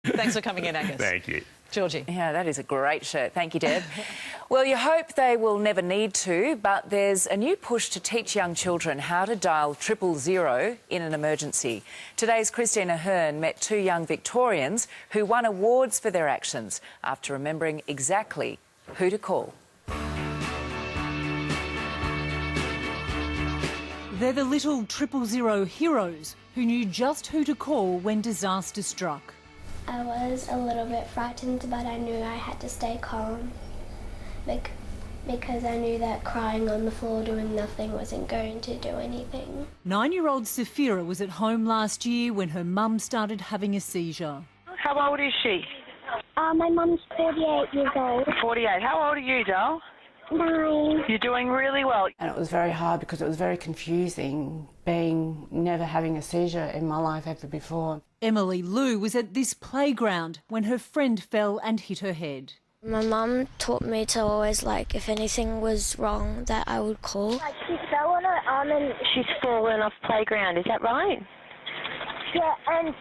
Thanks for coming in, Angus. Thank you. Georgie. Yeah, that is a great shirt. Thank you, Deb. Well, you hope they will never need to, but there's a new push to teach young children how to dial 000 in an emergency. Today's Christina Hearn met two young Victorians who won awards for their actions after remembering exactly who to call. They're the little 000 heroes who knew just who to call when disaster struck. I was a little bit frightened, but I knew I had to stay calm because I knew that crying on the floor doing nothing wasn't going to do anything. 9-year-old Safira was at home last year when her mum started having a seizure. How old is she? My mum's 48 years old. 48. How old are you, doll? 9. You're doing really well. And it was very hard because it was very confusing never having a seizure in my life ever before. Emily Lou was at this playground when her friend fell and hit her head. My mum taught me to always, if anything was wrong, that I would call. She fell on her arm and... She's fallen off playground, is that right? Yeah, and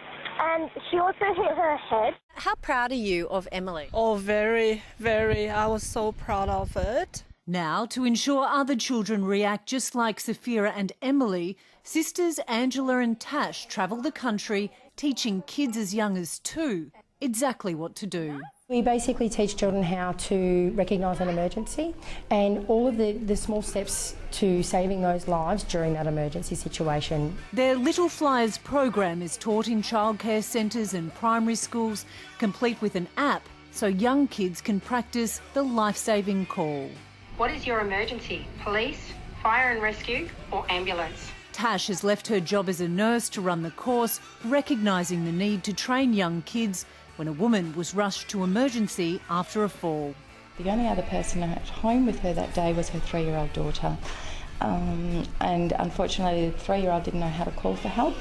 she also hit her head. How proud are you of Emily? Oh, very, very. I was so proud of it. Now, to ensure other children react just like Safira and Emily, sisters Angela and Tash travel the country teaching kids as young as 2 exactly what to do. We basically teach children how to recognise an emergency and all of the small steps to saving those lives during that emergency situation. Their Little Flyers program is taught in childcare centres and primary schools, complete with an app so young kids can practice the life-saving call. What is your emergency? Police, fire and rescue or ambulance? Tash has left her job as a nurse to run the course, recognising the need to train young kids when a woman was rushed to emergency after a fall. The only other person at home with her that day was her 3-year-old daughter. And unfortunately, the 3-year-old didn't know how to call for help.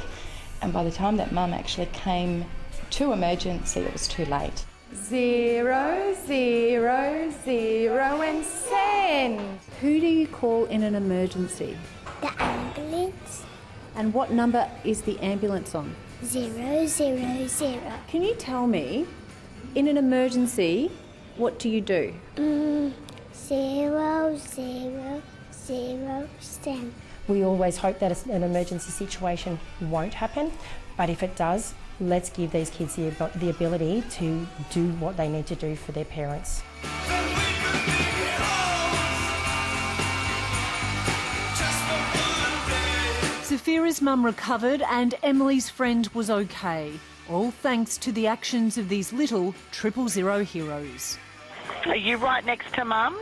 And by the time that mum actually came to emergency, it was too late. 0 0 0 and send. Who do you call in an emergency? The ambulance. And what number is the ambulance on? 0 0 0. Can you tell me, in an emergency, what do you do? 0 0 0 send. We always hope that an emergency situation won't happen, but if it does, let's give these kids the ability to do what they need to do for their parents. Safira's mum recovered and Emily's friend was okay, all thanks to the actions of these little 000 heroes. Are you right next to mum?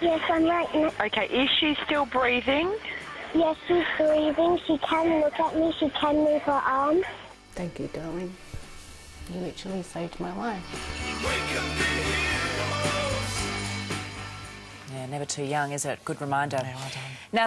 Yes, I'm right next. Okay, is she still breathing? Yes, she's breathing. She can look at me. She can move her arms. Thank you, darling. You literally saved my life. Yeah, never too young, is it? Good reminder. Yeah, well done. Now,